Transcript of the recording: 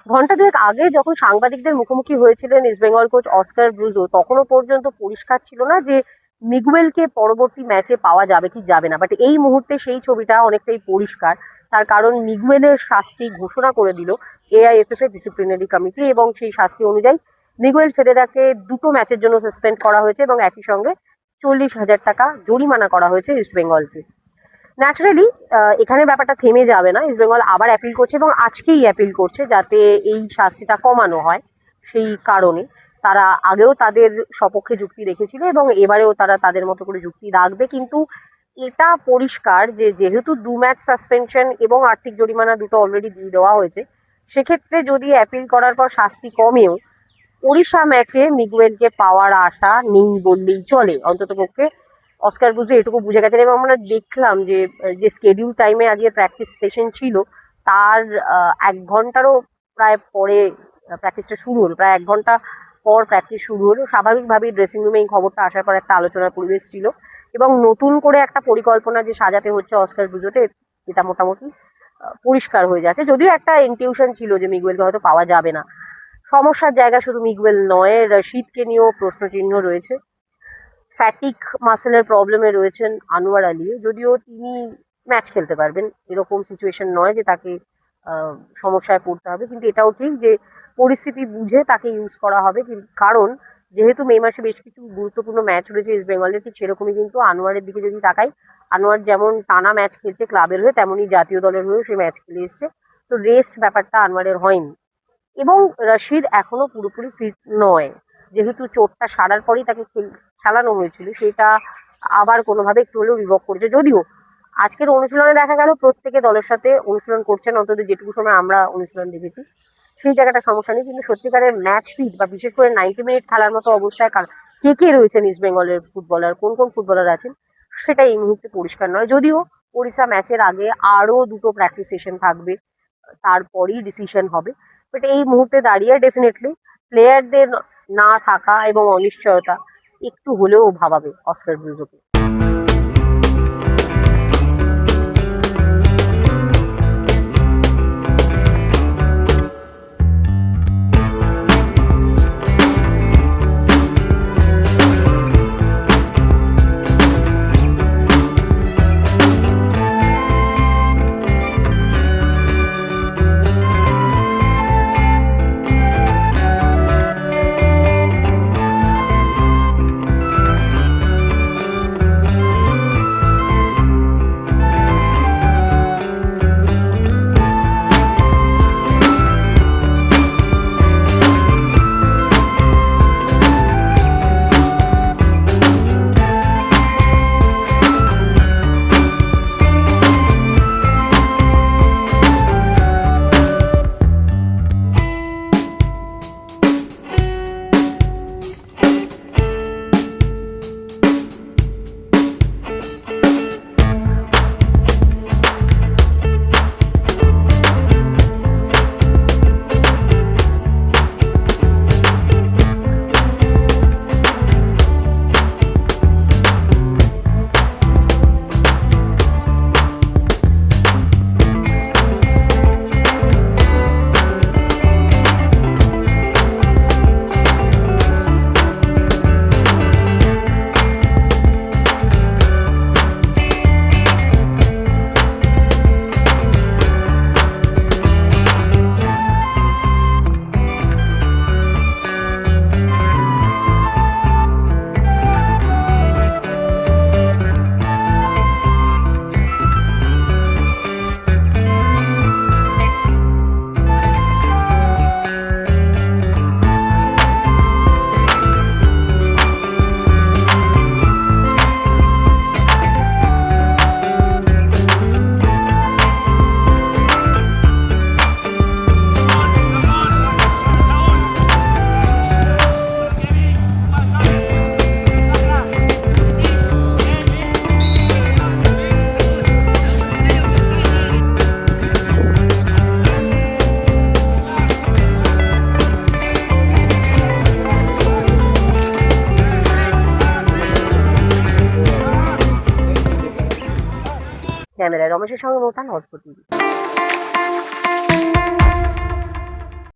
ঘন্টা দুয়েক আগে যখন সাংবাদিকদের মুখোমুখি হয়েছিলেন ইস্টবেঙ্গল কোচ অস্কার ব্রুজো, তখনও পর্যন্ত পরিষ্কার ছিল না যে মিগুয়েলকে পরবর্তী ম্যাচে পাওয়া যাবে কি যাবে না। বাট এই মুহূর্তে সেই ছবিটা অনেকটাই পরিষ্কার। তার কারণ মিগুয়েলের শাস্তি ঘোষণা করে দিল এআইএফএফ এর ডিসিপ্লিনারি কমিটি, এবং সেই শাস্তি অনুযায়ী মিগুয়েল ফেরেরাকে 2টো ম্যাচের জন্য সাসপেন্ড করা হয়েছে এবং একই সঙ্গে 40,000 টাকা জরিমানা করা হয়েছে ইস্টবেঙ্গলকে। ন্যাচারালি এখানে ব্যাপারটা থেমে যাবে না, ইস্টবেঙ্গল আবার অ্যাপিল করছে এবং আজকেই অ্যাপিল করছে যাতে এই শাস্তিটা কমানো হয়। সেই কারণে তারা আগেও তাদের সপক্ষে যুক্তি রেখেছিল এবং এবারেও তারা তাদের মতো করে যুক্তি রাখবে। কিন্তু এটা পরিষ্কার যে যেহেতু 2 ম্যাচ সাসপেনশন এবং আর্থিক জরিমানা দুটো অলরেডি দিয়ে দেওয়া হয়েছে, সেক্ষেত্রে যদি অ্যাপিল করার পর শাস্তি কমেও ওড়িশা ম্যাচে মিগুয়েলকে পাওয়ার আশা নেই বললেই চলে। অন্ততপক্ষে অস্কার ব্রুজো এটুকু বুঝে গেছেন। এবং আমরা দেখলাম যে স্কেডিউল টাইমে আজকে প্র্যাকটিস সেশন ছিল, তার 1 ঘন্টারও প্রায় পরে প্র্যাকটিসটা শুরু হলো, প্রায় 1 ঘন্টা পর প্র্যাকটিস শুরু হলো। স্বাভাবিকভাবেই ড্রেসিং রুমে এই খবরটা আসার পর একটা আলোচনার পরিবেশ ছিল এবং নতুন করে একটা পরিকল্পনা যে সাজাতে হচ্ছে অস্কার ব্রুজোতে, এটা মোটামুটি পরিষ্কার হয়ে যাচ্ছে। যদিও একটা ইনটিউশন ছিল যে মিগুয়েলকে হয়তো পাওয়া যাবে না। সমস্যার জায়গা শুধু মিগুয়েল নয়, রশিদকে নিয়েও প্রশ্নচিহ্ন রয়েছে। ফ্যাটিক মাসেলের প্রবলেমে রয়েছেন আনোয়ার আলী, যদিও তিনি ম্যাচ খেলতে পারবেন, এরকম সিচুয়েশন নয় যে তাকে সমস্যায় পড়তে হবে। কিন্তু এটাও ঠিক যে পরিস্থিতি বুঝে তাকে ইউজ করা হবে, কারণ যেহেতু মে মাসে বেশ কিছু গুরুত্বপূর্ণ ম্যাচ রয়েছে ইস্ট বেঙ্গলের, ঠিক সেরকমই কিন্তু আনোয়ারের দিকে যদি তাকাই, আনোয়ার যেমন টানা ম্যাচ খেলছে ক্লাবের হয়ে, তেমনই জাতীয় দলের হয়েও সে ম্যাচ খেলে এসছে। তো রেস্ট ব্যাপারটা আনোয়ারের হয়নি এবং রশিদ এখনো পুরোপুরি ফিট নয়। যেহেতু চোটটা সারার পরেই তাকে খেলানো হয়েছিল, সেটা আবার কোনোভাবে একটু হলেও রিভক করেছে। যদিও আজকের অনুশীলনে দেখা গেল প্রত্যেকে দলের সাথে অনুশীলন করছেন, অন্তত যেটুকু সময় আমরা অনুশীলন দেখেছি সেই জায়গাটা সমস্যা নেই। কিন্তু সত্যিকারের ম্যাচ ফিট বা বিশেষ করে 90 মিনিট খেলার মতো অবস্থায় কে কে রয়েছেন ইস্ট বেঙ্গলের ফুটবলার, কোন কোন ফুটবলার আছেন, সেটা এই মুহূর্তে পরিষ্কার নয়। যদিও ওড়িশা ম্যাচের আগে আরও 2টো প্র্যাকটিস সেশন থাকবে, তারপরেই ডিসিশন হবে। বাট এই মুহূর্তে দাঁড়িয়ে ডেফিনেটলি প্লেয়ারদের না থাকা এবং অনিশ্চয়তা একটু হলেও ভাবাবে অস্কার ব্রুজোকে। ক্যামেরায় রমেশের সঙ্গে মোতান, হজপুর টিভি।